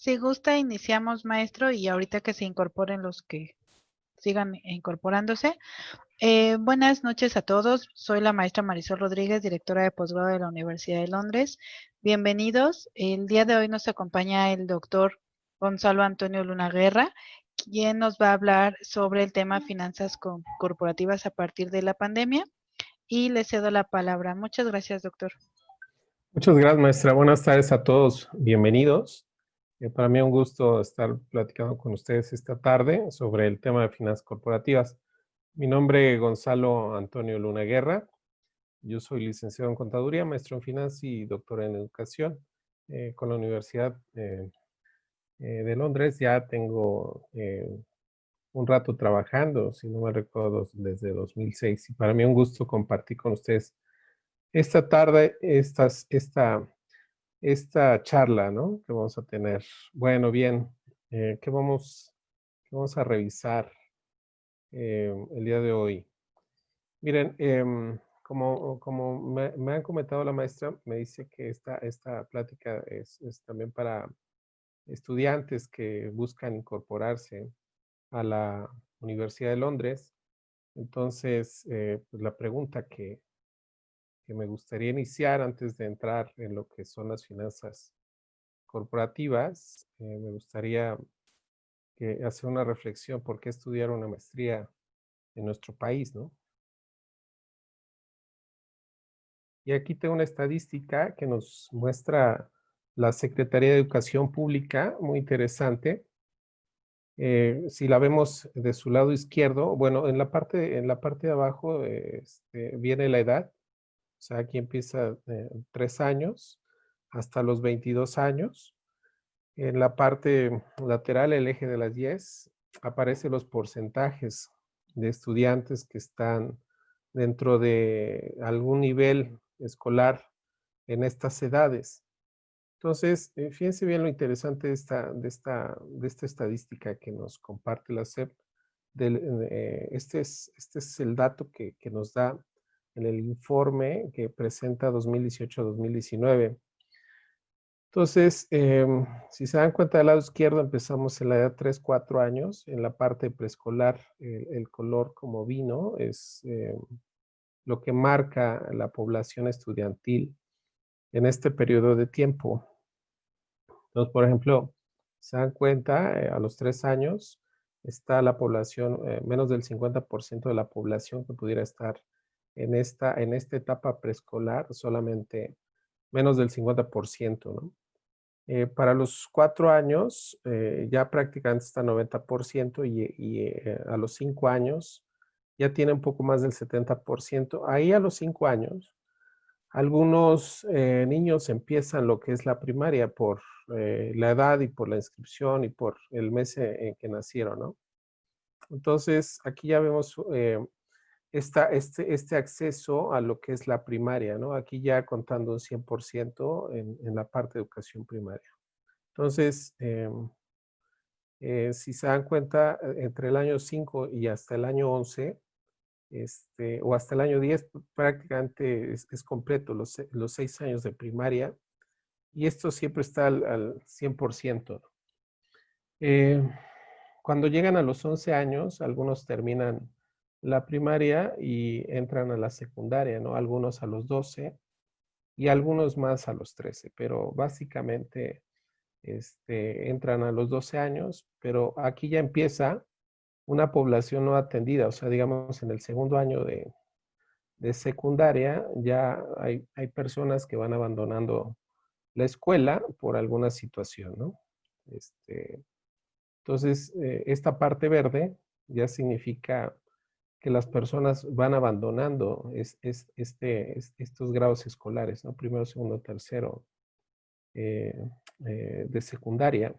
Si gusta, iniciamos, maestro, y ahorita que se incorporen los que sigan incorporándose. Buenas noches a todos. Soy la maestra Marisol Rodríguez, directora de posgrado de la Universidad de Londres. Bienvenidos. El día de hoy nos acompaña el doctor Gonzalo Antonio Luna Guerra, quien nos va a hablar sobre el tema finanzas corporativas a partir de la pandemia. Y le cedo la palabra. Muchas gracias, doctor. Muchas gracias, maestra. Buenas tardes a todos. Bienvenidos. Para mí es un gusto estar platicando con ustedes esta tarde sobre el tema de finanzas corporativas. Mi nombre es Gonzalo Antonio Luna Guerra. Yo soy licenciado en Contaduría, maestro en Finanzas y doctor en Educación con la Universidad de Londres. Ya tengo un rato trabajando, si no me recuerdo, desde 2006. Y para mí es un gusto compartir con ustedes esta tarde esta charla, ¿no? Que vamos a tener. Bueno, bien, ¿qué vamos a revisar el día de hoy? Miren, como me han comentado la maestra, me dice que esta plática es también para estudiantes que buscan incorporarse a la Universidad de Londres. Entonces, pues la pregunta que me gustaría iniciar antes de entrar en lo que son las finanzas corporativas, me gustaría hacer una reflexión, ¿por qué estudiar una maestría en nuestro país, no? Y aquí tengo una estadística que nos muestra la Secretaría de Educación Pública, muy interesante. Si la vemos de su lado izquierdo, bueno, en la parte de abajo viene la edad, o sea, aquí empieza 3 años hasta los 22 años. En la parte lateral, el eje de las 10, aparecen los porcentajes de estudiantes que están dentro de algún nivel escolar en estas edades. Entonces, fíjense bien lo interesante de esta estadística que nos comparte la SEP. Este es el dato que nos da en el informe que presenta 2018-2019. Entonces, si se dan cuenta del lado izquierdo, empezamos en la edad 3, 4 años. En la parte preescolar, el color como vino es lo que marca la población estudiantil en este periodo de tiempo. Entonces, por ejemplo, se dan cuenta, a los 3 años está la población, menos del 50% de la población que pudiera estar en esta etapa preescolar, solamente menos del 50%, ¿no? Para los 4 años, ya prácticamente está 90% y a los 5 años ya tiene un poco más del 70%. Ahí a los 5 años, algunos niños empiezan lo que es la primaria por la edad y por la inscripción y por el mes en que nacieron, ¿no? Entonces, aquí ya vemos este acceso a lo que es la primaria, ¿no? Aquí ya contando un 100% en la parte de educación primaria. Entonces, si se dan cuenta, entre el año 5 y hasta el año 11, o hasta el año 10, prácticamente es completo, los 6 años de primaria, y esto siempre está al 100%. Cuando llegan a los 11 años, algunos terminan la primaria y entran a la secundaria, ¿no? Algunos a los 12 y algunos más a los 13, pero básicamente entran a los 12 años, pero aquí ya empieza una población no atendida, o sea, digamos en el segundo año de secundaria ya hay personas que van abandonando la escuela por alguna situación, ¿no? Entonces, esta parte verde ya significa que las personas van abandonando estos grados escolares, ¿no? Primero, segundo, tercero de secundaria.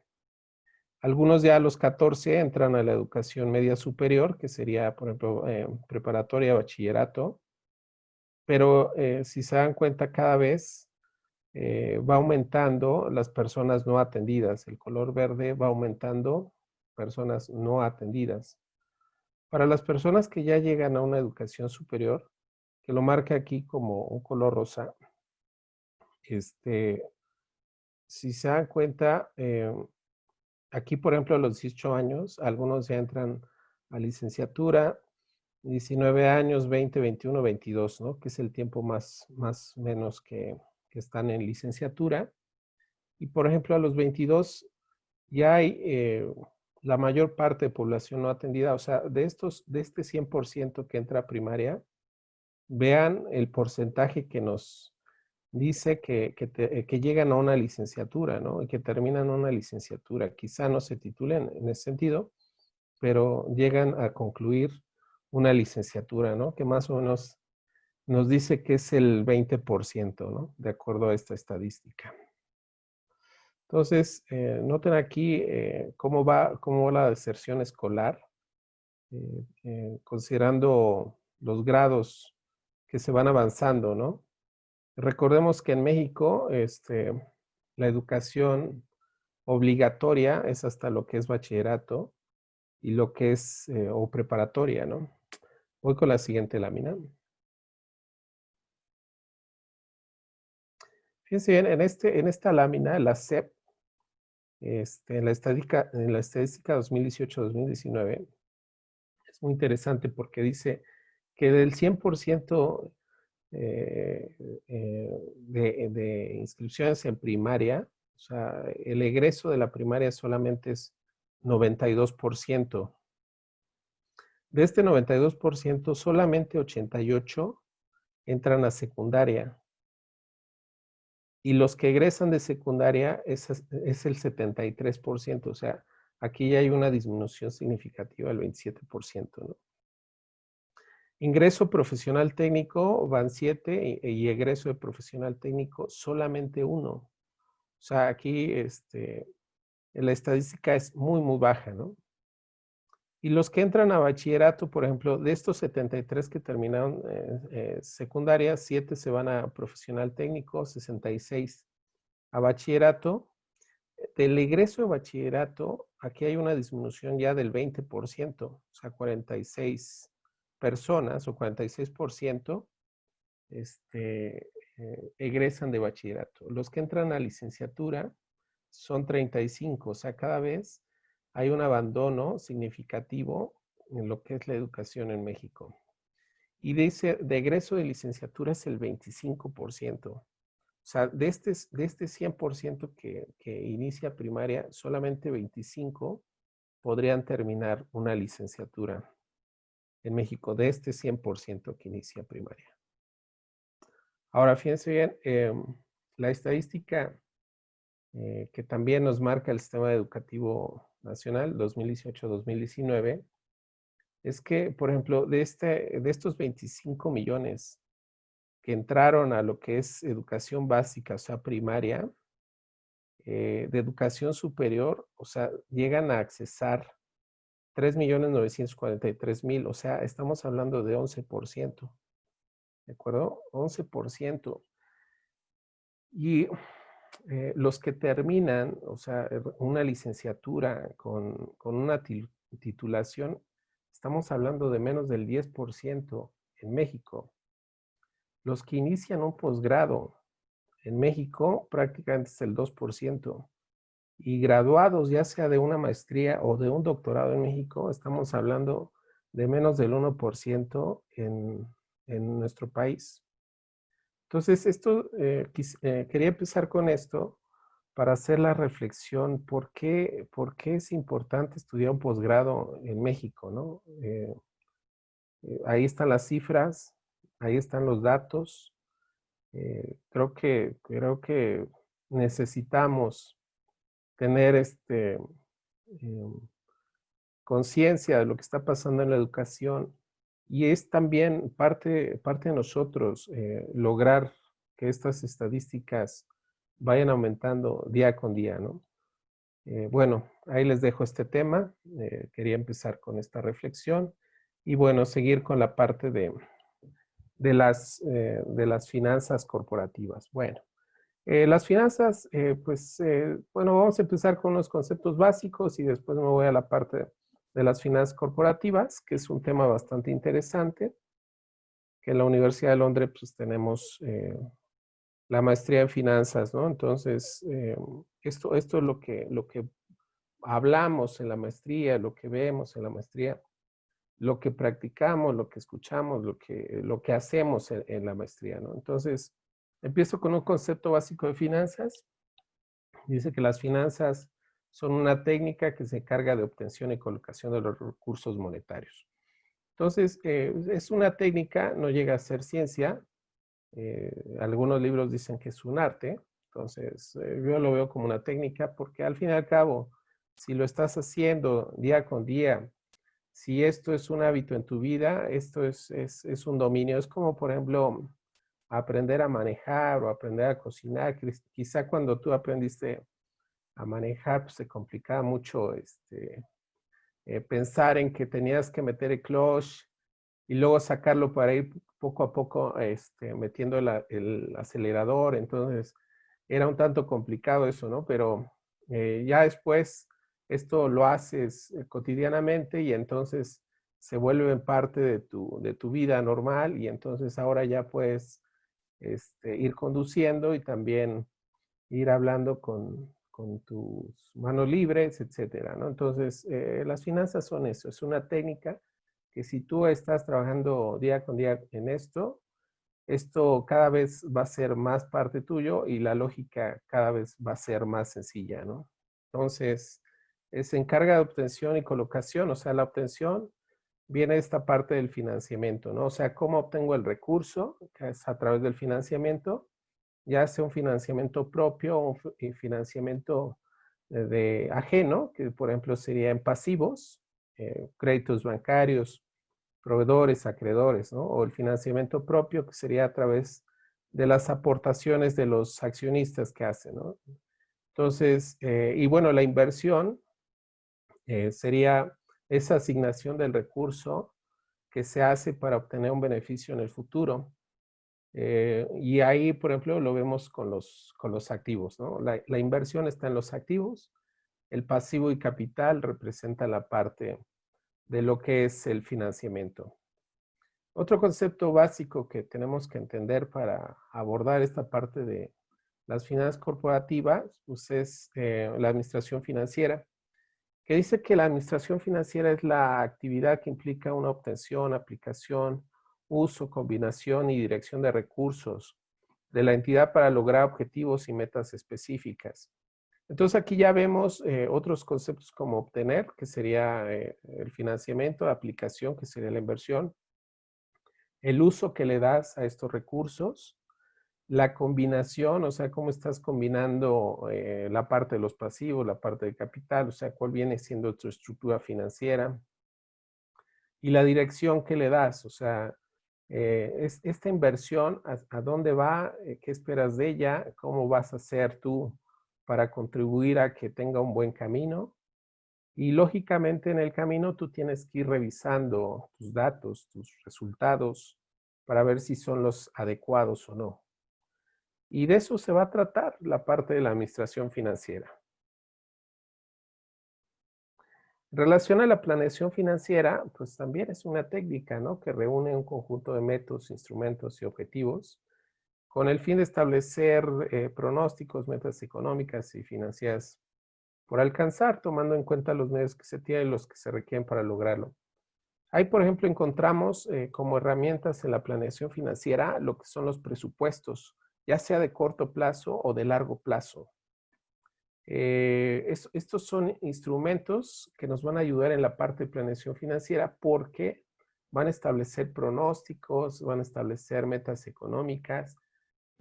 Algunos ya a los 14 entran a la educación media superior, que sería, por ejemplo, preparatoria, bachillerato, pero si se dan cuenta cada vez va aumentando las personas no atendidas. El color verde va aumentando personas no atendidas. Para las personas que ya llegan a una educación superior, que lo marca aquí como un color rosa, si se dan cuenta, aquí, por ejemplo, a los 18 años, algunos ya entran a licenciatura, 19 años, 20, 21, 22, ¿no? Que es el tiempo más menos que están en licenciatura. Y, por ejemplo, a los 22 ya hay la mayor parte de población no atendida. O sea, de este 100% que entra a primaria, vean el porcentaje que nos dice que llegan a una licenciatura, ¿no? Y que terminan una licenciatura. Quizá no se titulen en ese sentido, pero llegan a concluir una licenciatura, ¿no? Que más o menos nos dice que es el 20%, ¿no? De acuerdo a esta estadística. Entonces, noten aquí cómo va la deserción escolar, considerando los grados que se van avanzando, ¿no? Recordemos que en México la educación obligatoria es hasta lo que es bachillerato y lo que es o preparatoria, ¿no? Voy con la siguiente lámina. Fíjense bien, en esta lámina, la SEP, en la estadística 2018-2019, es muy interesante porque dice que del 100% de inscripciones en primaria, o sea, el egreso de la primaria solamente es 92%. De este 92%, solamente 88 entran a secundaria. Y los que egresan de secundaria es el 73%. O sea, aquí ya hay una disminución significativa del 27%, ¿no? Ingreso profesional técnico van 7 y egreso de profesional técnico solamente 1. O sea, aquí la estadística es muy baja, ¿no? Y los que entran a bachillerato, por ejemplo, de estos 73 que terminaron secundaria, 7 se van a profesional técnico, 66 a bachillerato. Del egreso de bachillerato, aquí hay una disminución ya del 20%, o sea, 46 personas o 46% egresan de bachillerato. Los que entran a licenciatura son 35, o sea, cada vez hay un abandono significativo en lo que es la educación en México. Y de egreso de licenciatura es el 25%. O sea, de este 100% que inicia primaria, solamente 25 podrían terminar una licenciatura en México, de este 100% que inicia primaria. Ahora, fíjense bien, la estadística que también nos marca el Sistema Educativo Nacional 2018-2019 es que, por ejemplo, de estos 25 millones que entraron a lo que es educación básica, o sea, primaria, de educación superior, o sea, llegan a accesar 3.943.000, o sea, estamos hablando de 11%, ¿de acuerdo? 11%. Y los que terminan, o sea, una licenciatura con una titulación, estamos hablando de menos del 10% en México. Los que inician un posgrado en México prácticamente es el 2%. Y graduados, ya sea de una maestría o de un doctorado en México, estamos hablando de menos del 1% en nuestro país. Entonces, quería empezar con esto para hacer la reflexión, ¿por qué es importante estudiar un posgrado en México, ¿no? Ahí están las cifras, ahí están los datos. Creo que necesitamos tener conciencia de lo que está pasando en la educación y es también parte de nosotros lograr que estas estadísticas vayan aumentando día con día, ¿no? Bueno, ahí les dejo este tema. Quería empezar con esta reflexión y bueno, seguir con la parte de las finanzas corporativas. Bueno, las finanzas, bueno, vamos a empezar con los conceptos básicos y después me voy a la parte de las finanzas corporativas, que es un tema bastante interesante, que en la Universidad de Londres pues tenemos la maestría en finanzas, ¿no? Entonces, esto es lo que hablamos en la maestría, lo que vemos en la maestría, lo que practicamos, lo que escuchamos, lo que hacemos en la maestría, ¿no? Entonces, empiezo con un concepto básico de finanzas. Dice que las finanzas son una técnica que se encarga de obtención y colocación de los recursos monetarios. Entonces, es una técnica, no llega a ser ciencia. Algunos libros dicen que es un arte. Entonces, yo lo veo como una técnica porque al fin y al cabo, si lo estás haciendo día con día, si esto es un hábito en tu vida, esto es un dominio. Es como, por ejemplo, aprender a manejar o aprender a cocinar. Quizá cuando tú aprendiste a manejar, pues se complicaba mucho pensar en que tenías que meter el clutch y luego sacarlo para ir poco a poco metiendo el acelerador. Entonces, era un tanto complicado eso, ¿no? Pero ya después esto lo haces cotidianamente y entonces se vuelve parte de tu vida normal y entonces ahora ya puedes ir conduciendo y también ir hablando con tus manos libres, etcétera, ¿no? Entonces, las finanzas son eso, es una técnica que si tú estás trabajando día con día en esto cada vez va a ser más parte tuyo y la lógica cada vez va a ser más sencilla, ¿no? Entonces, se encarga de obtención y colocación, o sea, la obtención viene esta parte del financiamiento, ¿no? O sea, ¿cómo obtengo el recurso? Que es a través del financiamiento, ya sea un financiamiento propio o un financiamiento de ajeno, que por ejemplo sería en pasivos, créditos bancarios, proveedores, acreedores, ¿no? O el financiamiento propio, que sería a través de las aportaciones de los accionistas que hacen, ¿no? Entonces, y bueno, la inversión sería esa asignación del recurso que se hace para obtener un beneficio en el futuro. Y ahí, por ejemplo, lo vemos con los activos, ¿no? La inversión está en los activos, el pasivo y capital representa la parte de lo que es el financiamiento. Otro concepto básico que tenemos que entender para abordar esta parte de las finanzas corporativas, pues es la administración financiera, que dice que la administración financiera es la actividad que implica una obtención, aplicación, uso, combinación y dirección de recursos de la entidad para lograr objetivos y metas específicas. Entonces aquí ya vemos otros conceptos como obtener, que sería el financiamiento, aplicación, que sería la inversión, el uso que le das a estos recursos, la combinación, o sea, cómo estás combinando la parte de los pasivos, la parte de capital, o sea, cuál viene siendo tu estructura financiera, y la dirección que le das, o sea, esta inversión, a dónde va, qué esperas de ella, cómo vas a hacer tú para contribuir a que tenga un buen camino. Y lógicamente en el camino tú tienes que ir revisando tus datos, tus resultados, para ver si son los adecuados o no. Y de eso se va a tratar la parte de la administración financiera. En relación a la planeación financiera, pues también es una técnica, ¿no? Que reúne un conjunto de métodos, instrumentos y objetivos con el fin de establecer pronósticos, metas económicas y financieras por alcanzar, tomando en cuenta los medios que se tienen y los que se requieren para lograrlo. Ahí, por ejemplo, encontramos como herramientas en la planeación financiera lo que son los presupuestos, ya sea de corto plazo o de largo plazo. Estos son instrumentos que nos van a ayudar en la parte de planeación financiera porque van a establecer pronósticos, van a establecer metas económicas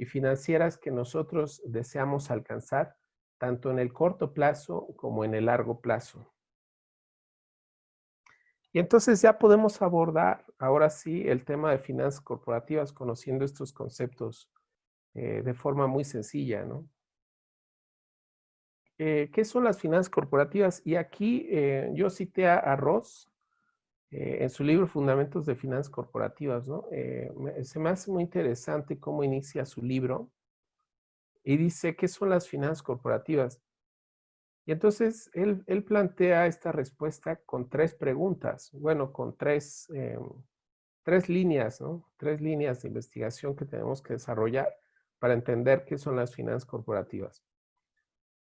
y financieras que nosotros deseamos alcanzar tanto en el corto plazo como en el largo plazo. Y entonces ya podemos abordar ahora sí el tema de finanzas corporativas conociendo estos conceptos de forma muy sencilla, ¿no? ¿Qué son las finanzas corporativas? Y aquí yo cité a Ross en su libro Fundamentos de Finanzas Corporativas, ¿no? Se me hace muy interesante cómo inicia su libro y dice, ¿qué son las finanzas corporativas? Y entonces él plantea esta respuesta con tres preguntas, bueno, con tres líneas, ¿no? Tres líneas de investigación que tenemos que desarrollar para entender qué son las finanzas corporativas.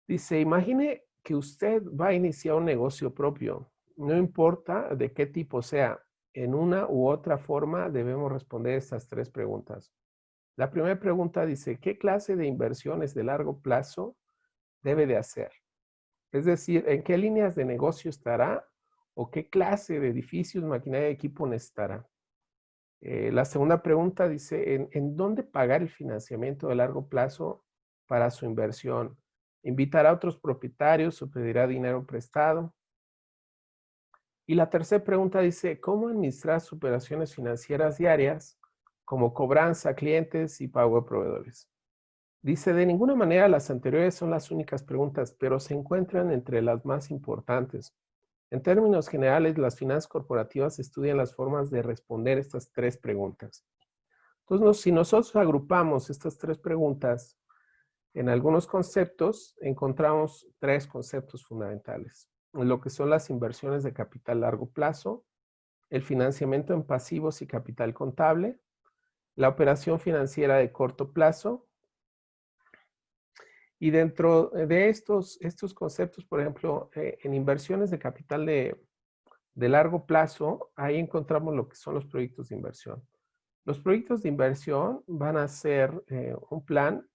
Dice, imagine que usted va a iniciar un negocio propio. No importa de qué tipo sea, en una u otra forma debemos responder estas tres preguntas. La primera pregunta dice, ¿qué clase de inversiones de largo plazo debe de hacer? Es decir, ¿en qué líneas de negocio estará o qué clase de edificios, maquinaria y equipo necesitará? La segunda pregunta dice, ¿en dónde pagar el financiamiento de largo plazo para su inversión? ¿Invitará a otros propietarios o pedirá dinero prestado? Y la tercera pregunta dice, ¿cómo administrar sus operaciones financieras diarias como cobranza a clientes y pago a proveedores? Dice, de ninguna manera las anteriores son las únicas preguntas, pero se encuentran entre las más importantes. En términos generales, las finanzas corporativas estudian las formas de responder estas tres preguntas. Entonces, si nosotros agrupamos estas tres preguntas en algunos conceptos, encontramos tres conceptos fundamentales. Lo que son las inversiones de capital a largo plazo, el financiamiento en pasivos y capital contable, la operación financiera de corto plazo. Y dentro de estos conceptos, por ejemplo, en inversiones de capital de largo plazo, ahí encontramos lo que son los proyectos de inversión. Los proyectos de inversión van a ser un plan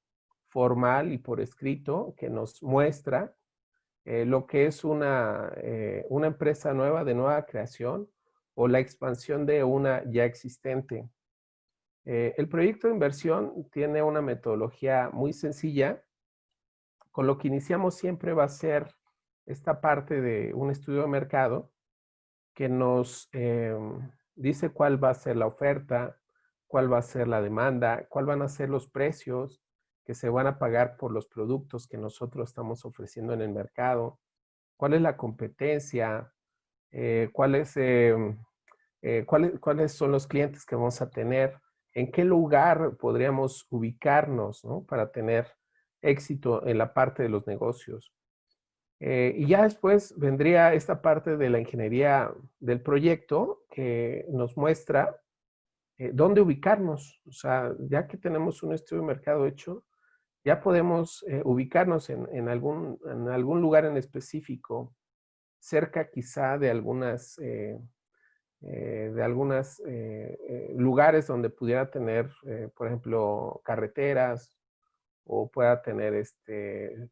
formal y por escrito que nos muestra lo que es una empresa nueva de nueva creación o la expansión de una ya existente. El proyecto de inversión tiene una metodología muy sencilla. Con lo que iniciamos siempre va a ser esta parte de un estudio de mercado que nos dice cuál va a ser la oferta, cuál va a ser la demanda, cuál van a ser los precios que se van a pagar por los productos que nosotros estamos ofreciendo en el mercado, cuál es la competencia, cuáles son los clientes que vamos a tener, en qué lugar podríamos ubicarnos, ¿no? Para tener éxito en la parte de los negocios. Y ya después vendría esta parte de la ingeniería del proyecto que nos muestra dónde ubicarnos. O sea, ya que tenemos un estudio de mercado hecho, ya podemos ubicarnos en algún lugar en específico, cerca quizá de algunas lugares donde pudiera tener, por ejemplo, carreteras o pueda tener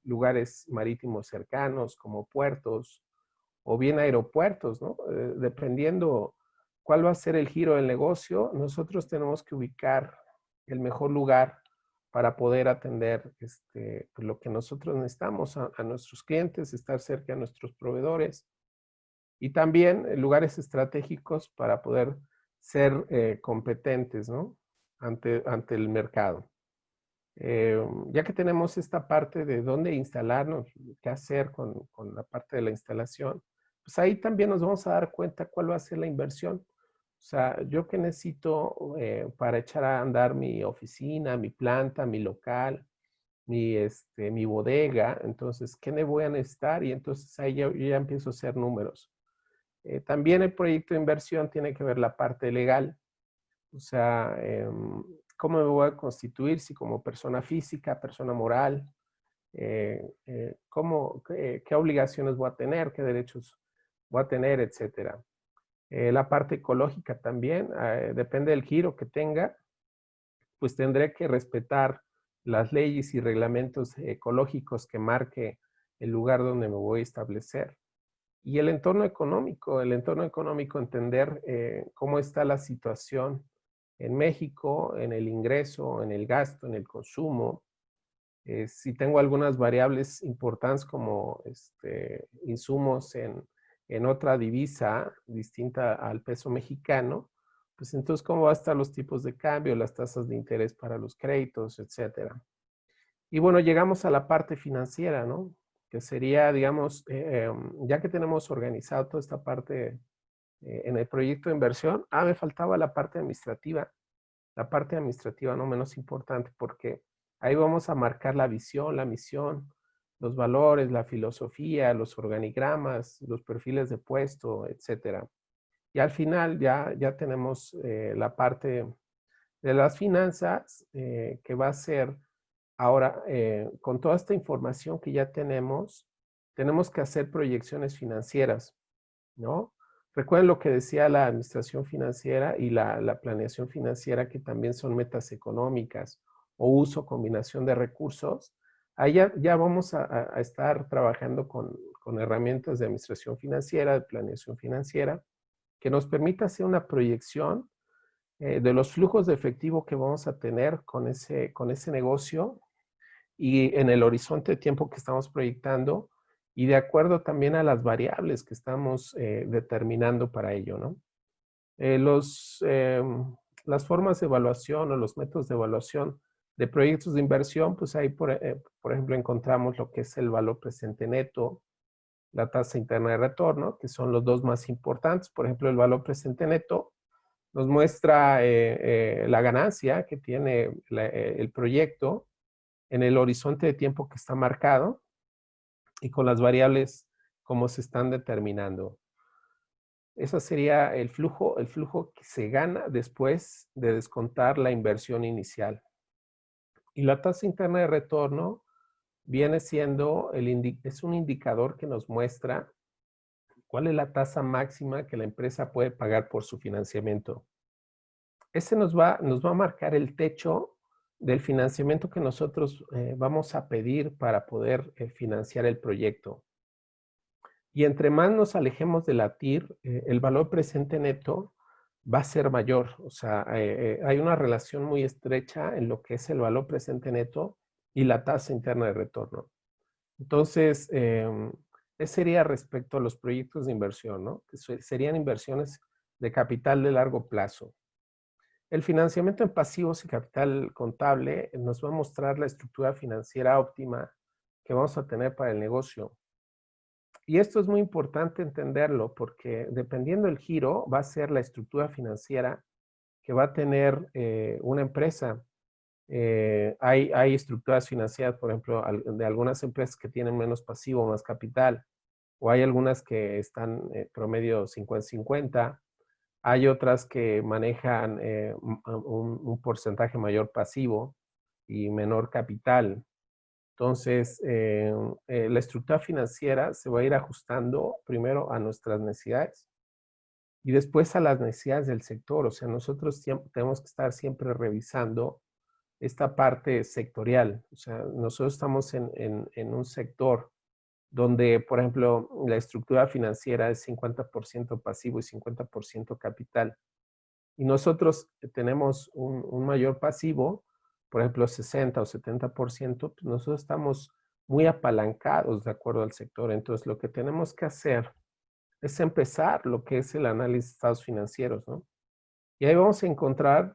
lugares marítimos cercanos como puertos o bien aeropuertos, ¿no? Dependiendo cuál va a ser el giro del negocio, nosotros tenemos que ubicar el mejor lugar para poder atender pues, lo que nosotros necesitamos a nuestros clientes, estar cerca de nuestros proveedores y también lugares estratégicos para poder ser competentes, ¿no? ante el mercado. Ya que tenemos esta parte de dónde instalarnos, qué hacer con la parte de la instalación, pues ahí también nos vamos a dar cuenta cuál va a ser la inversión. O sea, yo que necesito para echar a andar mi oficina, mi planta, mi local, mi bodega, entonces, ¿qué me voy a necesitar? Y entonces ahí yo ya empiezo a hacer números. También el proyecto de inversión tiene que ver la parte legal. O sea, ¿cómo me voy a constituir? Si como persona física, persona moral, qué obligaciones voy a tener, qué derechos voy a tener, etcétera. La parte ecológica también, depende del giro que tenga, pues tendré que respetar las leyes y reglamentos ecológicos que marque el lugar donde me voy a establecer. Y el entorno económico, entender cómo está la situación en México, en el ingreso, en el gasto, en el consumo. Si tengo algunas variables importantes como insumos en otra divisa distinta al peso mexicano, pues entonces cómo van a estar los tipos de cambio, las tasas de interés para los créditos, etcétera. Y bueno, llegamos a la parte financiera, ¿no? Que sería, digamos, ya que tenemos organizado toda esta parte en el proyecto de inversión, me faltaba la parte administrativa no menos importante, porque ahí vamos a marcar la visión, la misión, los valores, la filosofía, los organigramas, los perfiles de puesto, etcétera. Y al final ya tenemos la parte de las finanzas que va a ser ahora, con toda esta información que ya tenemos, tenemos que hacer proyecciones financieras, ¿no? Recuerden lo que decía la administración financiera y la planeación financiera, que también son metas económicas o uso o combinación de recursos. Ahí ya vamos a estar trabajando con herramientas de administración financiera, de planeación financiera, que nos permita hacer una proyección de los flujos de efectivo que vamos a tener con ese negocio y en el horizonte de tiempo que estamos proyectando y de acuerdo también a las variables que estamos determinando para ello, ¿no? Las formas de evaluación o los métodos de evaluación de proyectos de inversión, pues ahí, por ejemplo, encontramos lo que es el valor presente neto, la tasa interna de retorno, que son los dos más importantes. Por ejemplo, el valor presente neto nos muestra la ganancia que tiene el proyecto en el horizonte de tiempo que está marcado y con las variables como se están determinando. Eso sería el flujo que se gana después de descontar la inversión inicial. Y la tasa interna de retorno viene siendo, es un indicador que nos muestra cuál es la tasa máxima que la empresa puede pagar por su financiamiento. Ese nos va a marcar el techo del financiamiento que nosotros vamos a pedir para poder financiar el proyecto. Y entre más nos alejemos de la TIR, el valor presente neto va a ser mayor. O sea, hay una relación muy estrecha en lo que es el valor presente neto y la tasa interna de retorno. Entonces, ese sería respecto a los proyectos de inversión, ¿no? Que serían inversiones de capital de largo plazo. El financiamiento en pasivos y capital contable nos va a mostrar la estructura financiera óptima que vamos a tener para el negocio. Y esto es muy importante entenderlo porque dependiendo del giro va a ser la estructura financiera que va a tener una empresa. Hay estructuras financieras, por ejemplo, de algunas empresas que tienen menos pasivo, más capital, o hay algunas que están promedio 50-50. Hay otras que manejan un porcentaje mayor pasivo y menor capital. Entonces, la estructura financiera se va a ir ajustando primero a nuestras necesidades y después a las necesidades del sector. O sea, nosotros tenemos que estar siempre revisando esta parte sectorial. O sea, nosotros estamos en un sector donde, por ejemplo, la estructura financiera es 50% pasivo y 50% capital. Y nosotros tenemos un mayor pasivo, por ejemplo, 60 o 70%, pues nosotros estamos muy apalancados de acuerdo al sector. Entonces, lo que tenemos que hacer es empezar lo que es el análisis de estados financieros, ¿no? Y ahí vamos a encontrar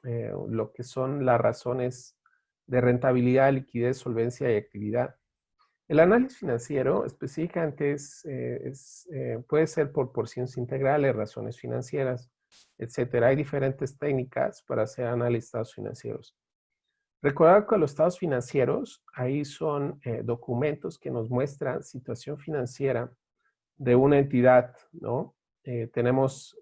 lo que son las razones de rentabilidad, liquidez, solvencia y actividad. El análisis financiero específicamente puede ser por porciones integrales, razones financieras, etcétera. Hay diferentes técnicas para hacer análisis de estados financieros. Recordar que los estados financieros ahí son documentos que nos muestran situación financiera de una entidad, ¿no? Tenemos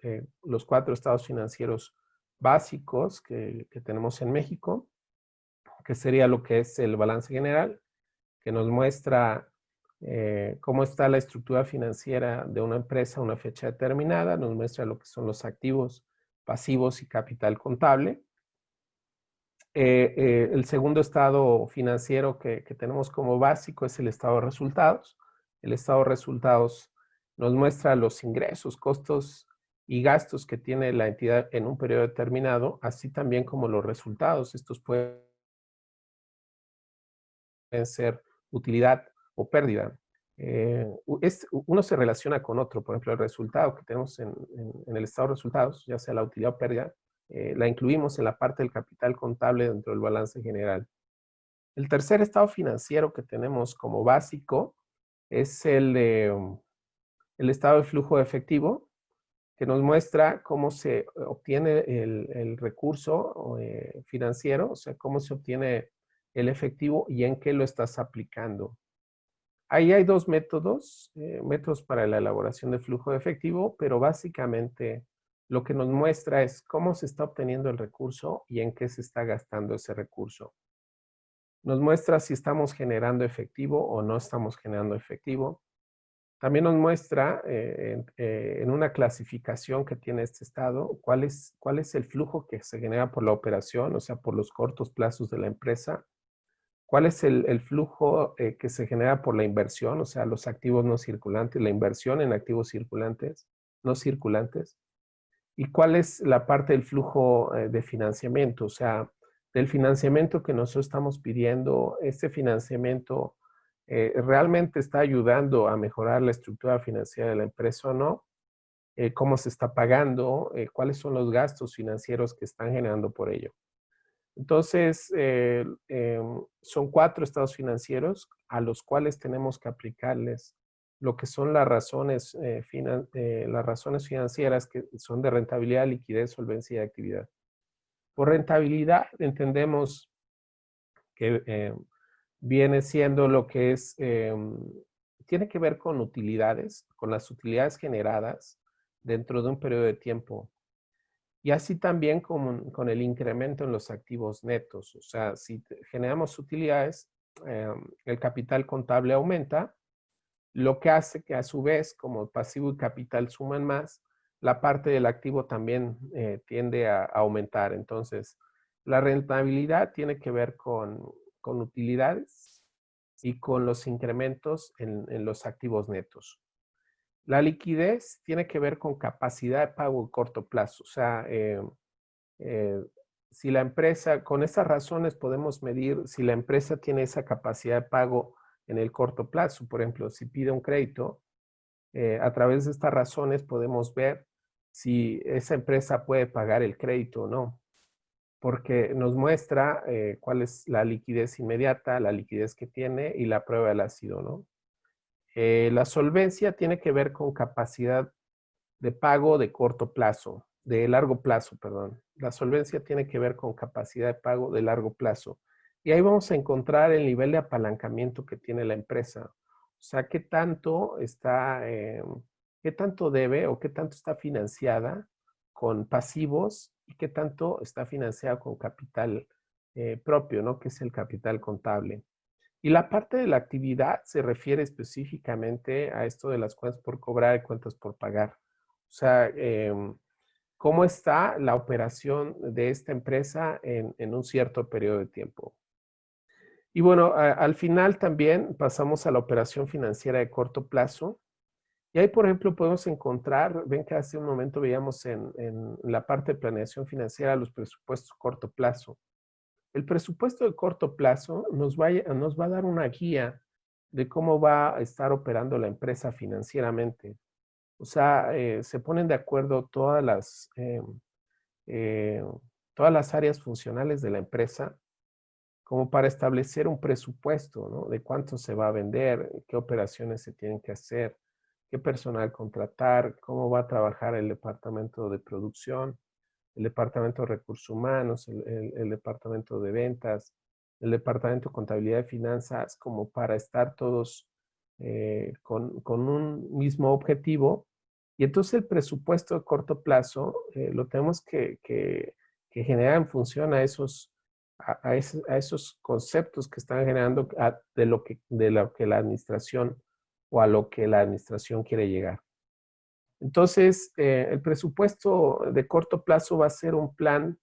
los 4 estados financieros básicos que tenemos en México, que sería lo que es el balance general, que nos muestra cómo está la estructura financiera de una empresa a una fecha determinada, nos muestra lo que son los activos, pasivos y capital contable. El segundo estado financiero que tenemos como básico es el estado de resultados. El estado de resultados nos muestra los ingresos, costos y gastos que tiene la entidad en un periodo determinado, así también como los resultados. Estos pueden ser utilidad o pérdida. Uno se relaciona con otro. Por ejemplo, el resultado que tenemos en el estado de resultados, ya sea la utilidad o pérdida, la incluimos en la parte del capital contable dentro del balance general. El tercer estado financiero que tenemos como básico es el estado de flujo de efectivo, que nos muestra cómo se obtiene el recurso financiero, o sea, cómo se obtiene el efectivo y en qué lo estás aplicando. Ahí hay dos métodos para la elaboración de flujo de efectivo, pero básicamente lo que nos muestra es cómo se está obteniendo el recurso y en qué se está gastando ese recurso. Nos muestra si estamos generando efectivo o no estamos generando efectivo. También nos muestra en una clasificación que tiene este estado cuál es el flujo que se genera por la operación, o sea, por los cortos plazos de la empresa. ¿Cuál es el flujo que se genera por la inversión? O sea, los activos no circulantes, la inversión en activos circulantes, no circulantes. ¿Y cuál es la parte del flujo de financiamiento? O sea, del financiamiento que nosotros estamos pidiendo, este financiamiento realmente está ayudando a mejorar la estructura financiera de la empresa o no, cómo se está pagando, cuáles son los gastos financieros que están generando por ello. Entonces, son 4 estados financieros a los cuales tenemos que aplicarles lo que son las razones financieras que son de rentabilidad, liquidez, solvencia y actividad. Por rentabilidad entendemos que viene siendo lo que es, tiene que ver con utilidades, con las utilidades generadas dentro de un periodo de tiempo. Y así también con el incremento en los activos netos. O sea, si generamos utilidades, el capital contable aumenta, lo que hace que a su vez, como pasivo y capital suman más, la parte del activo también tiende a aumentar. Entonces, la rentabilidad tiene que ver con utilidades y con los incrementos en los activos netos. La liquidez tiene que ver con capacidad de pago a corto plazo. O sea, eh, si la empresa, con esas razones podemos medir si la empresa tiene esa capacidad de pago en el corto plazo. Por ejemplo, si pide un crédito, a través de estas razones podemos ver si esa empresa puede pagar el crédito o no, porque nos muestra cuál es la liquidez inmediata, la liquidez que tiene y la prueba del ácido, ¿no? La solvencia tiene que ver con capacidad de pago de corto plazo, de largo plazo, perdón. La solvencia tiene que ver con capacidad de pago de largo plazo. Y ahí vamos a encontrar el nivel de apalancamiento que tiene la empresa. O sea, qué tanto está, qué tanto debe o qué tanto está financiada con pasivos y qué tanto está financiada con capital propio, ¿no? Que es el capital contable. Y la parte de la actividad se refiere específicamente a esto de las cuentas por cobrar y cuentas por pagar. O sea, cómo está la operación de esta empresa en un cierto periodo de tiempo. Y bueno, al final también pasamos a la operación financiera de corto plazo. Y ahí, por ejemplo, podemos encontrar, ven que hace un momento veíamos en la parte de planeación financiera los presupuestos corto plazo. El presupuesto de corto plazo nos va a dar una guía de cómo va a estar operando la empresa financieramente. O sea, se ponen de acuerdo eh, todas las áreas funcionales de la empresa como para establecer un presupuesto, ¿no? De cuánto se va a vender, qué operaciones se tienen que hacer, qué personal contratar, cómo va a trabajar el departamento de producción, el departamento de recursos humanos, el departamento de ventas, el departamento de contabilidad y finanzas, como para estar todos con un mismo objetivo. Y entonces el presupuesto de corto plazo lo tenemos que generar en función a esos conceptos que están generando de lo que la administración o a lo que la administración quiere llegar. Entonces, el presupuesto de corto plazo va a ser un plan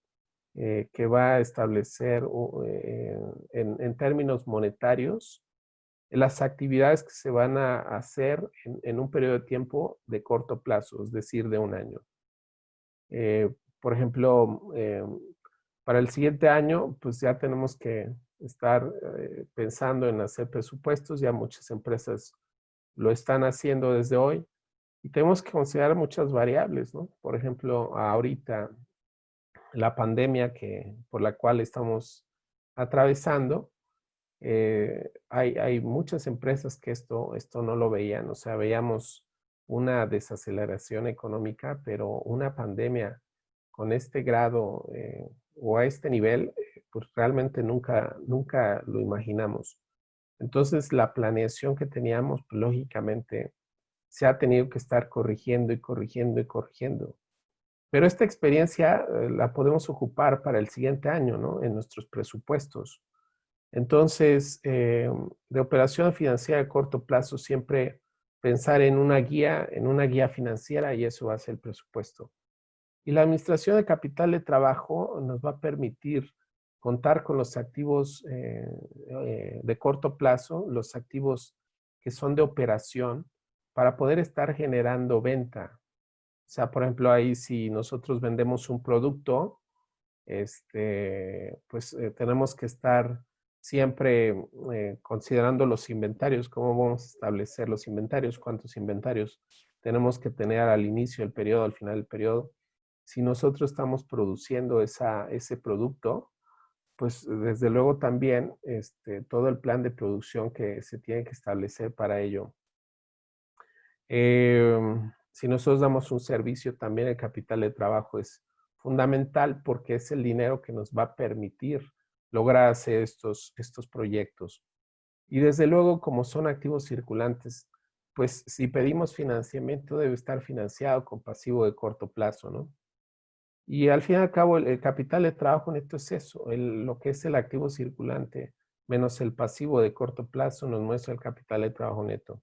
que va a establecer en términos monetarios las actividades que se van a hacer en un periodo de tiempo de corto plazo, es decir, de un año. Por ejemplo, para el siguiente año, pues ya tenemos que estar pensando en hacer presupuestos, ya muchas empresas lo están haciendo desde hoy. Y tenemos que considerar muchas variables, ¿no? Por ejemplo, ahorita la pandemia por la cual estamos atravesando, hay muchas empresas que esto no lo veían, o sea, veíamos una desaceleración económica, pero una pandemia con este grado o a este nivel, pues realmente nunca lo imaginamos. Entonces, la planeación que teníamos, pues, lógicamente, se ha tenido que estar corrigiendo y corrigiendo y corrigiendo. Pero esta experiencia la podemos ocupar para el siguiente año, ¿no? En nuestros presupuestos. Entonces, de operación financiera de corto plazo, siempre pensar en una guía financiera y eso va a ser el presupuesto. Y la administración de capital de trabajo nos va a permitir contar con los activos de corto plazo, los activos que son de operación, para poder estar generando venta. O sea, por ejemplo, ahí si nosotros vendemos un producto, pues tenemos que estar siempre considerando los inventarios, cómo vamos a establecer los inventarios, cuántos inventarios tenemos que tener al inicio del periodo, al final del periodo. Si nosotros estamos produciendo ese producto, pues desde luego también todo el plan de producción que se tiene que establecer para ello. Si nosotros damos un servicio, también el capital de trabajo es fundamental porque es el dinero que nos va a permitir lograr hacer estos proyectos. Y desde luego, como son activos circulantes, pues si pedimos financiamiento debe estar financiado con pasivo de corto plazo, ¿no? Y al fin y al cabo, el capital de trabajo neto es eso, lo que es el activo circulante menos el pasivo de corto plazo nos muestra el capital de trabajo neto,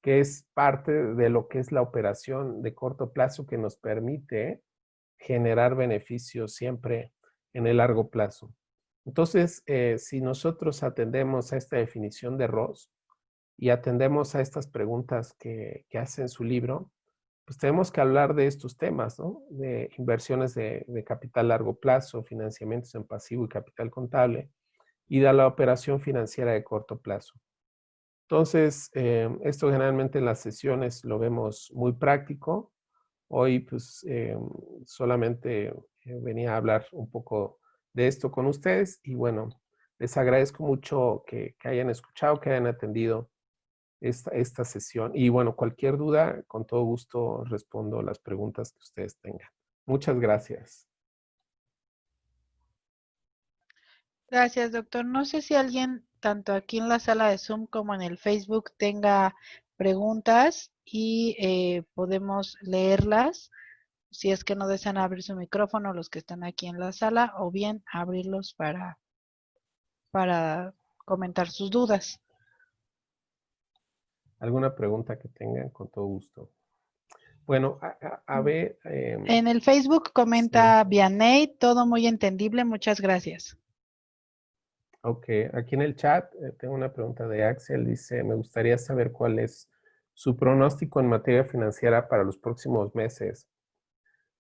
que es parte de lo que es la operación de corto plazo que nos permite generar beneficios siempre en el largo plazo. Entonces, si nosotros atendemos a esta definición de Ross y atendemos a estas preguntas que hace en su libro, pues tenemos que hablar de estos temas, ¿no? De inversiones de capital a largo plazo, financiamientos en pasivo y capital contable, y de la operación financiera de corto plazo. Entonces, esto generalmente en las sesiones lo vemos muy práctico. Hoy, pues, solamente venía a hablar un poco de esto con ustedes y bueno, les agradezco mucho que hayan escuchado, que hayan atendido esta sesión. Y bueno, cualquier duda, con todo gusto respondo las preguntas que ustedes tengan. Muchas gracias. Gracias, doctor. No sé si alguien, tanto aquí en la sala de Zoom como en el Facebook, tenga preguntas y podemos leerlas, si es que no desean abrir su micrófono los que están aquí en la sala, o bien abrirlos para comentar sus dudas. ¿Alguna pregunta que tengan? Con todo gusto. Bueno, a ver. En el Facebook Sí. comenta Vianey, todo muy entendible, muchas gracias. Ok, aquí en el chat tengo una pregunta de Axel. Dice, me gustaría saber cuál es su pronóstico en materia financiera para los próximos meses.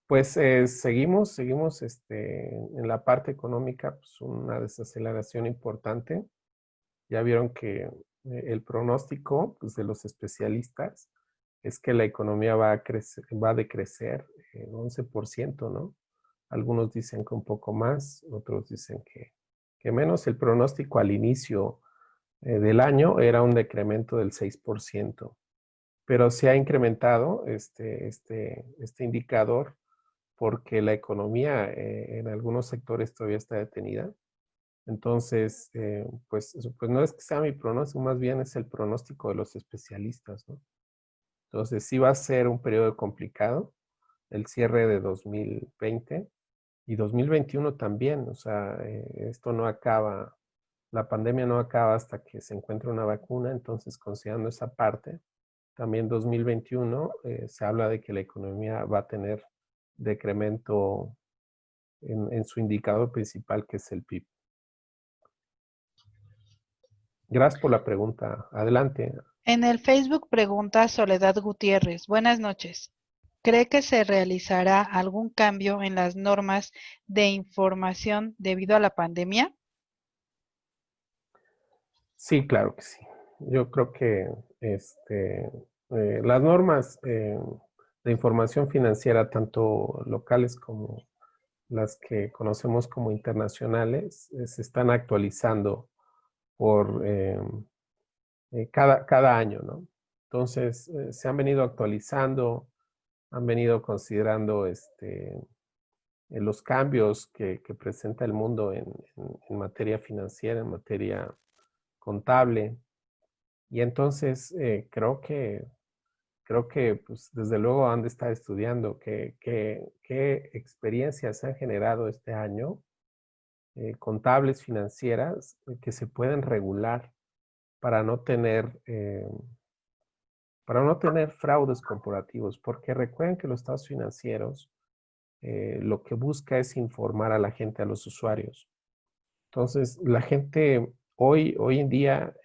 Pues seguimos en la parte económica, pues una desaceleración importante. Ya vieron que el pronóstico pues, de los especialistas es que la economía va a decrecer 11%, ¿no? Algunos dicen que un poco más, otros dicen que menos. El pronóstico al inicio del año era un decremento del 6%, pero se ha incrementado este indicador porque la economía en algunos sectores todavía está detenida. Entonces, pues no es que sea mi pronóstico, más bien es el pronóstico de los especialistas, ¿no? Entonces, sí va a ser un periodo complicado, el cierre de 2020 y 2021 también, o sea, esto no acaba, la pandemia no acaba hasta que se encuentre una vacuna, entonces considerando esa parte, también 2021 se habla de que la economía va a tener decremento en su indicador principal, que es el PIB. Gracias por la pregunta. Adelante. En el Facebook pregunta Soledad Gutiérrez, buenas noches. ¿Cree que se realizará algún cambio en las normas de información debido a la pandemia? Sí, claro que sí. Yo creo que las normas de información financiera, tanto locales como las que conocemos como internacionales, se están actualizando por cada año, ¿no? Entonces, se han venido actualizando, han venido considerando los cambios que presenta el mundo en materia financiera, en materia contable. Y entonces creo que pues, desde luego han de estar estudiando qué experiencias se han generado este año contables financieras que se pueden regular para no tener fraudes corporativos, porque recuerden que los estados financieros lo que busca es informar a la gente, a los usuarios. Entonces, la gente hoy en día,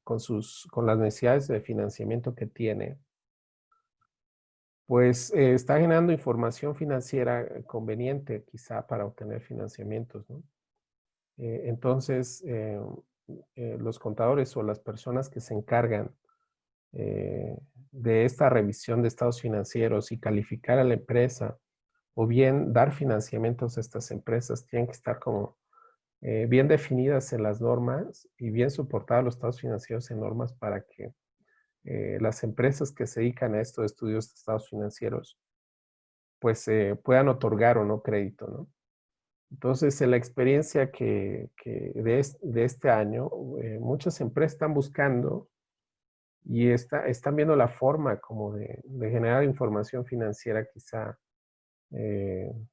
con las necesidades de financiamiento que tiene, pues está generando información financiera conveniente quizá para obtener financiamientos, ¿no? Entonces, los contadores o las personas que se encargan de esta revisión de estados financieros y calificar a la empresa o bien dar financiamientos a estas empresas tienen que estar como bien definidas en las normas y bien soportados los estados financieros en normas para que las empresas que se dedican a estos estudios de estados financieros pues puedan otorgar o no crédito, ¿no? Entonces, en la experiencia de este año, muchas empresas están buscando y están viendo la forma como de generar información financiera quizá un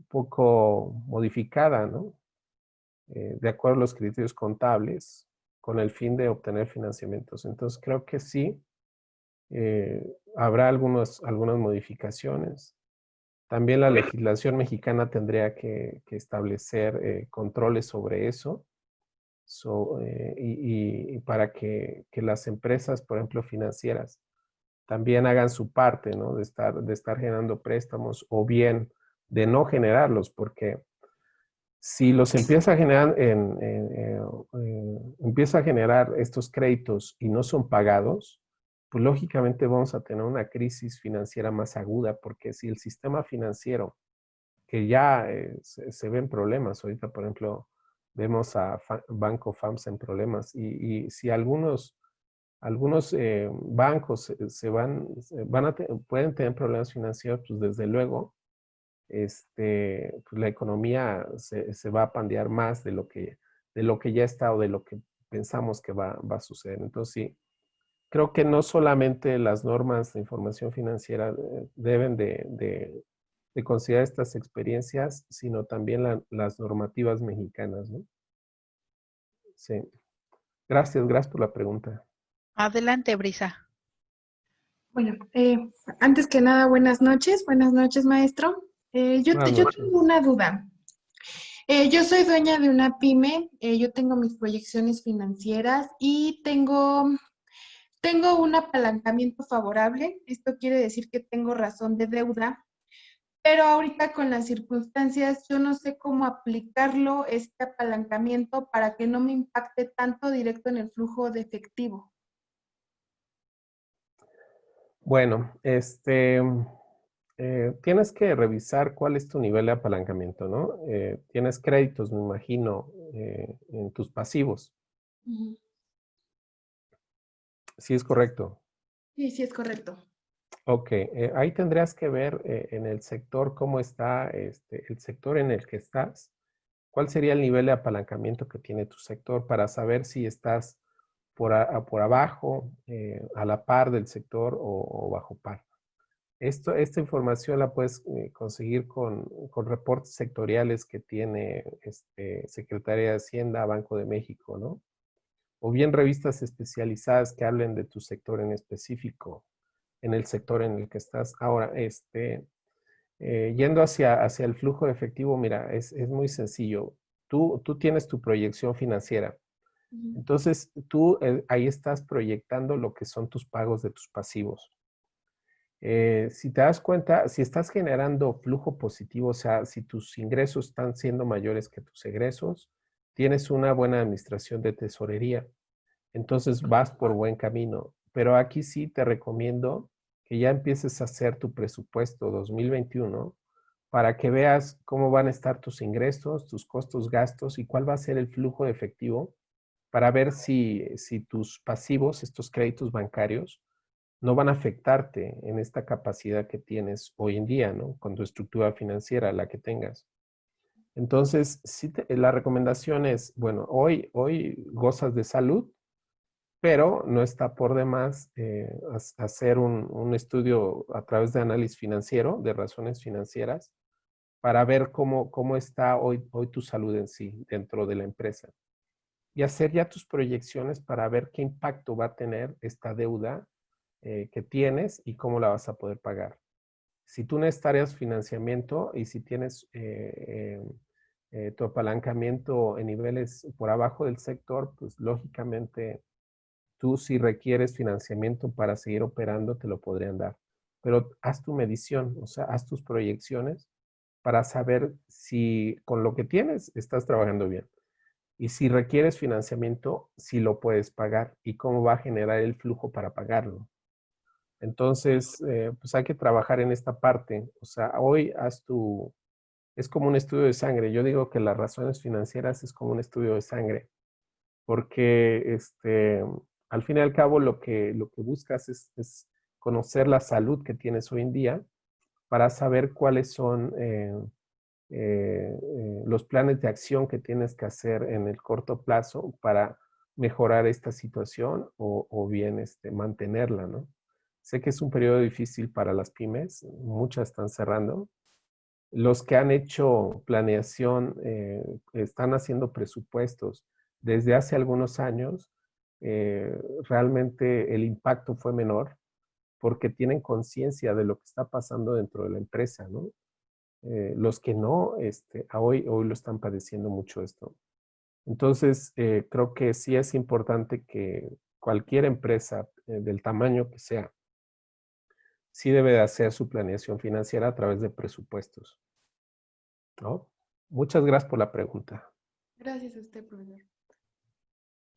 poco modificada, ¿no? De acuerdo a los criterios contables, con el fin de obtener financiamientos. Entonces, creo que sí, habrá algunas modificaciones. También la legislación mexicana tendría que establecer controles sobre eso y para que las empresas, por ejemplo, financieras, también hagan su parte, ¿no? De estar generando préstamos o bien de no generarlos, porque si los empieza a generar, empieza a generar estos créditos y no son pagados, pues lógicamente vamos a tener una crisis financiera más aguda, porque si el sistema financiero, que ya se ven problemas, ahorita por ejemplo vemos a Banco FAMS en problemas, y si algunos bancos pueden tener problemas financieros, pues desde luego pues la economía se va a pandear más de lo que ya está o de lo que pensamos que va a suceder. Entonces, sí, creo que no solamente las normas de información financiera deben de considerar estas experiencias, sino también las normativas mexicanas, ¿no? Sí. Gracias por la pregunta. Adelante, Brisa. Bueno, antes que nada, buenas noches, maestro. Buenas Yo noches. tengo una duda. Yo soy dueña de una pyme, yo tengo mis proyecciones financieras y tengo un apalancamiento favorable. Esto quiere decir que tengo razón de deuda, pero ahorita con las circunstancias yo no sé cómo aplicarlo, este apalancamiento, para que no me impacte tanto directo en el flujo de efectivo. Bueno, tienes que revisar cuál es tu nivel de apalancamiento, ¿no? Tienes créditos, me imagino, en tus pasivos. Ujú. Sí, es correcto. Sí, sí, es correcto. Ok, ahí tendrías que ver en el sector cómo está el sector en el que estás, cuál sería el nivel de apalancamiento que tiene tu sector para saber si estás por abajo, a la par del sector o bajo par. Esta información la puedes conseguir con reportes sectoriales que tiene Secretaría de Hacienda, Banco de México, ¿no? O bien revistas especializadas que hablen de tu sector en específico, en el sector en el que estás. Ahora, yendo hacia el flujo de efectivo, mira, es muy sencillo. Tú tienes tu proyección financiera. Ujú. Entonces, tú ahí estás proyectando lo que son tus pagos de tus pasivos. Si te das cuenta, si estás generando flujo positivo, o sea, si tus ingresos están siendo mayores que tus egresos, tienes una buena administración de tesorería. Entonces vas por buen camino. Pero aquí sí te recomiendo que ya empieces a hacer tu presupuesto 2021 para que veas cómo van a estar tus ingresos, tus costos, gastos y cuál va a ser el flujo de efectivo para ver si tus pasivos, estos créditos bancarios, no van a afectarte en esta capacidad que tienes hoy en día, ¿no? Con tu estructura financiera, la que tengas. Entonces, sí la recomendación es, bueno, hoy gozas de salud, pero no está por demás hacer un estudio a través de análisis financiero, de razones financieras, para ver cómo está hoy tu salud en sí dentro de la empresa. Y hacer ya tus proyecciones para ver qué impacto va a tener esta deuda que tienes y cómo la vas a poder pagar. Si tú necesitas financiamiento y si tienes tu apalancamiento en niveles por abajo del sector, pues lógicamente tú si requieres financiamiento para seguir operando, te lo podrían dar. Pero haz tu medición, o sea, haz tus proyecciones para saber si con lo que tienes estás trabajando bien. Y si requieres financiamiento, si lo puedes pagar y cómo va a generar el flujo para pagarlo. Entonces, pues hay que trabajar en esta parte. O sea, hoy es como un estudio de sangre. Yo digo que las razones financieras es como un estudio de sangre, porque al fin y al cabo lo que buscas es conocer la salud que tienes hoy en día para saber cuáles son los planes de acción que tienes que hacer en el corto plazo para mejorar esta situación o bien mantenerla, ¿no? Sé que es un periodo difícil para las pymes, muchas están cerrando. Los que han hecho planeación están haciendo presupuestos desde hace algunos años. Realmente el impacto fue menor porque tienen conciencia de lo que está pasando dentro de la empresa, ¿no? Los que no, hoy lo están padeciendo mucho esto. Entonces, creo que sí es importante que cualquier empresa del tamaño que sea, sí debe de hacer su planeación financiera a través de presupuestos, ¿no? Muchas gracias por la pregunta. Gracias a usted, profesor.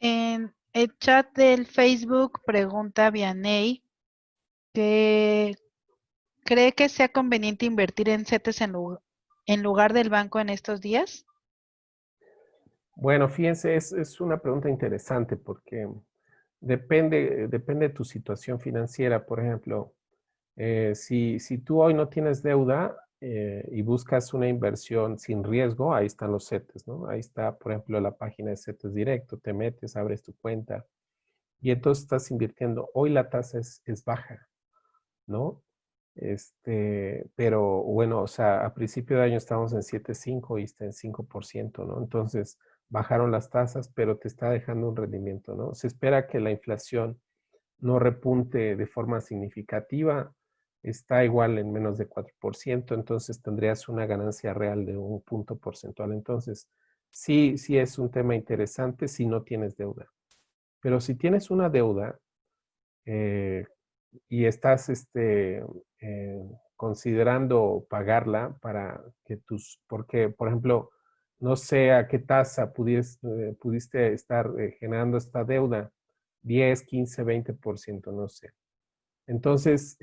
En el chat del Facebook pregunta Vianey que cree que sea conveniente invertir en CETES en lugar del banco en estos días. Bueno, fíjense, es una pregunta interesante porque depende de tu situación financiera. Por ejemplo, si tú hoy no tienes deuda y buscas una inversión sin riesgo, ahí están los CETES, ¿no? Ahí está, por ejemplo, la página de CETES Directo, te metes, abres tu cuenta y entonces estás invirtiendo. Hoy la tasa es baja, ¿no? Pero bueno, o sea, a principio de año estábamos en 7.5 y está en 5%, ¿no? Entonces bajaron las tasas, pero te está dejando un rendimiento, ¿no? Se espera que la inflación no repunte de forma significativa, está igual en menos de 4%, entonces tendrías una ganancia real de un punto porcentual. Entonces, sí es un tema interesante si no tienes deuda. Pero si tienes una deuda y estás considerando pagarla para que porque, por ejemplo, no sé a qué tasa pudiste estar generando esta deuda, 10, 15, 20%, no sé. Entonces,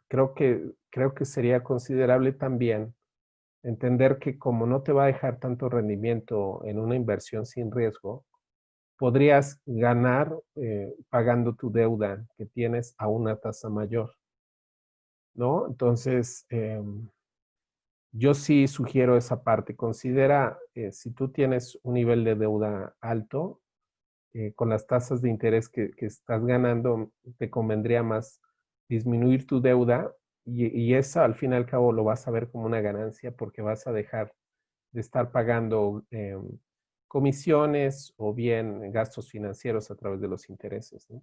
creo que sería considerable también entender que como no te va a dejar tanto rendimiento en una inversión sin riesgo, podrías ganar pagando tu deuda que tienes a una tasa mayor, ¿no? Entonces, yo sí sugiero esa parte. Considera, si tú tienes un nivel de deuda alto, con las tasas de interés que estás ganando, te convendría más disminuir tu deuda y eso al fin y al cabo lo vas a ver como una ganancia porque vas a dejar de estar pagando comisiones o bien gastos financieros a través de los intereses, ¿no?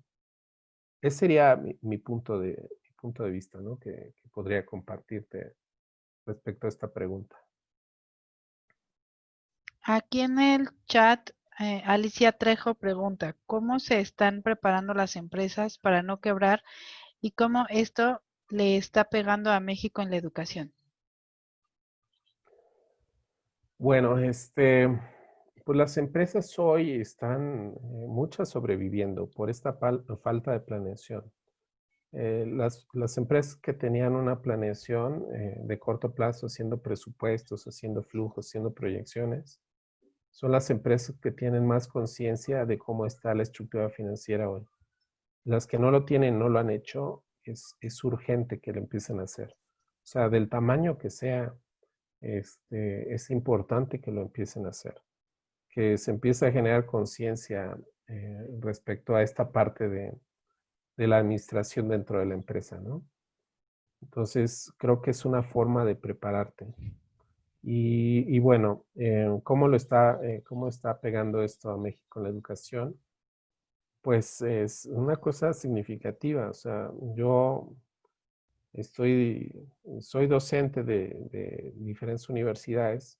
Ese sería mi punto de vista, ¿no? Que podría compartirte respecto a esta pregunta. Aquí en el chat, Alicia Trejo pregunta, ¿cómo se están preparando las empresas para no quebrar y cómo esto le está pegando a México en la educación? Bueno, pues las empresas hoy están muchas sobreviviendo por esta falta de planeación. Las empresas que tenían una planeación de corto plazo, haciendo presupuestos, haciendo flujos, haciendo proyecciones, son las empresas que tienen más conciencia de cómo está la estructura financiera hoy. Las que no lo tienen, no lo han hecho, es urgente que lo empiecen a hacer. O sea, del tamaño que sea, es importante que lo empiecen a hacer. Que se empiece a generar conciencia respecto a esta parte de la administración dentro de la empresa, ¿no? Entonces, creo que es una forma de prepararte. Y bueno, ¿cómo está pegando esto a México en la educación? Pues es una cosa significativa. O sea, yo soy docente de diferentes universidades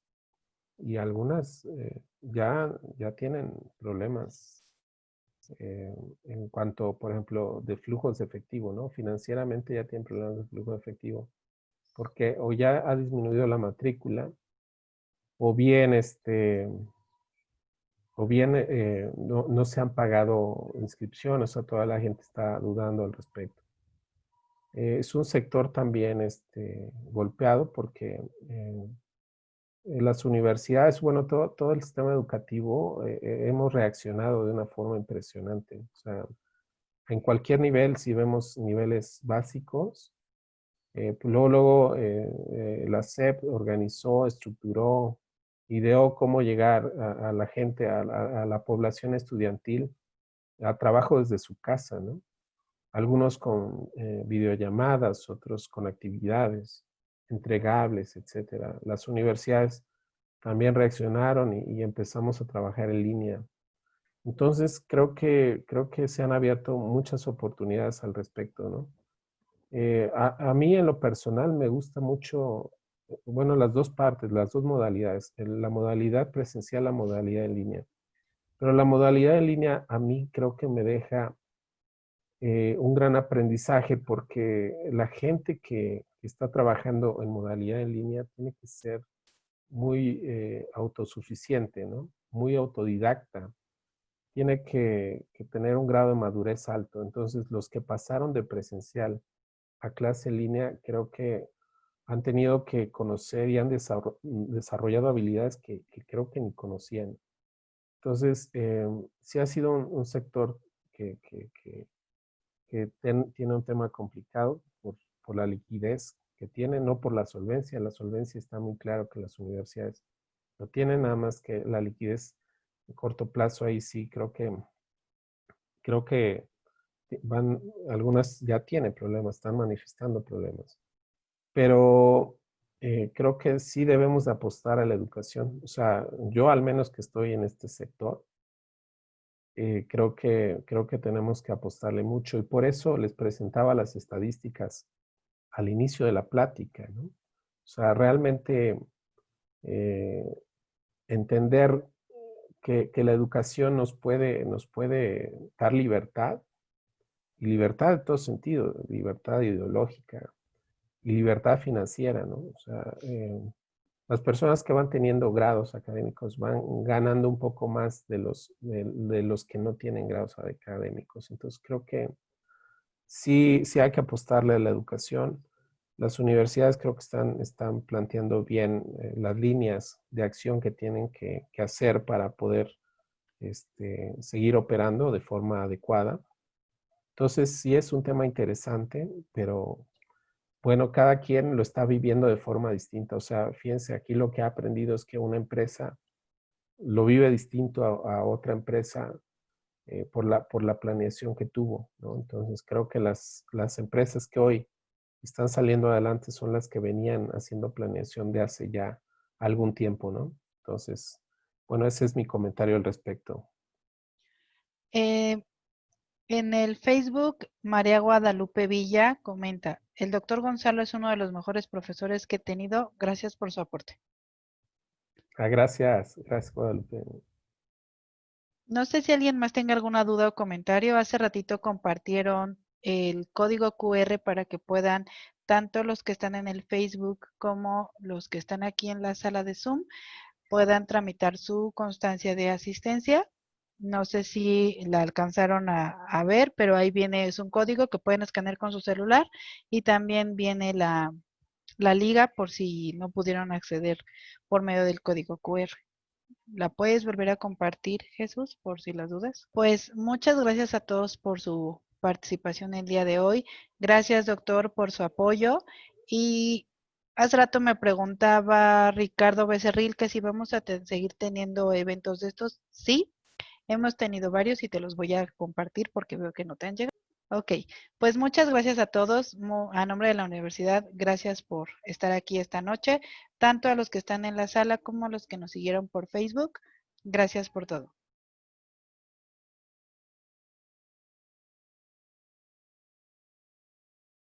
y algunas ya tienen problemas eh, en cuanto, por ejemplo, de flujos de efectivo, ¿no? Financieramente ya tienen problemas de flujo de efectivo porque o ya ha disminuido la matrícula o bien no se han pagado inscripciones, o toda la gente está dudando al respecto. Es un sector también golpeado porque las universidades, bueno, todo el sistema educativo, hemos reaccionado de una forma impresionante. O sea, en cualquier nivel, si vemos niveles básicos, pues luego la SEP organizó, estructuró, ideó cómo llegar a la gente, a la población estudiantil, a trabajo desde su casa, ¿no? Algunos con videollamadas, otros con actividades entregables, etcétera. Las universidades también reaccionaron y empezamos a trabajar en línea. Entonces, creo que se han abierto muchas oportunidades al respecto, ¿no? A mí en lo personal me gusta mucho, bueno, las dos partes, las dos modalidades, la modalidad presencial, la modalidad en línea. Pero la modalidad en línea a mí creo que me deja un gran aprendizaje porque la gente que está trabajando en modalidad en línea tiene que ser muy autosuficiente, ¿no? Muy autodidacta. Tiene que tener un grado de madurez alto. Entonces, los que pasaron de presencial a clase en línea, creo que han tenido que conocer y han desarrollado habilidades que creo que ni conocían. Entonces, sí ha sido un sector que, que, que, tiene un tema complicado por la liquidez que tiene, no por la solvencia. La solvencia está muy claro que las universidades lo tienen, nada más que la liquidez a corto plazo ahí sí creo que algunas ya tienen problemas, están manifestando problemas. Pero creo que sí debemos de apostar a la educación. O sea, yo al menos que estoy en este sector, creo que tenemos que apostarle mucho y por eso les presentaba las estadísticas al inicio de la plática, ¿no? O sea, realmente eh, entender que la educación nos puede dar libertad, y libertad de todo sentido, libertad ideológica y libertad financiera, ¿no? O sea, las personas que van teniendo grados académicos van ganando un poco más de los que no tienen grados académicos. Entonces creo que sí hay que apostarle a la educación. Las universidades creo que están planteando bien las líneas de acción que tienen que hacer para poder seguir operando de forma adecuada. Entonces sí es un tema interesante, pero bueno, cada quien lo está viviendo de forma distinta. O sea, fíjense, aquí lo que ha aprendido es que una empresa lo vive distinto a otra empresa por la planeación que tuvo, ¿no? Entonces, creo que las empresas que hoy están saliendo adelante son las que venían haciendo planeación de hace ya algún tiempo, ¿no? Entonces, bueno, ese es mi comentario al respecto. En el Facebook, María Guadalupe Villa comenta, el doctor Gonzalo es uno de los mejores profesores que he tenido. Gracias por su aporte. Gracias, Guadalupe. No sé si alguien más tenga alguna duda o comentario. Hace ratito compartieron el código QR para que puedan, tanto los que están en el Facebook como los que están aquí en la sala de Zoom, puedan tramitar su constancia de asistencia. No sé si la alcanzaron a ver, pero ahí viene, es un código que pueden escanear con su celular y también viene la liga por si no pudieron acceder por medio del código QR. ¿La puedes volver a compartir, Jesús, por si las dudas? Pues muchas gracias a todos por su participación el día de hoy. Gracias, doctor, por su apoyo. Y hace rato me preguntaba Ricardo Becerril que si vamos a seguir teniendo eventos de estos. Sí, hemos tenido varios y te los voy a compartir porque veo que no te han llegado. Ok, pues muchas gracias a todos. A nombre de la universidad, gracias por estar aquí esta noche, tanto a los que están en la sala como a los que nos siguieron por Facebook. Gracias por todo.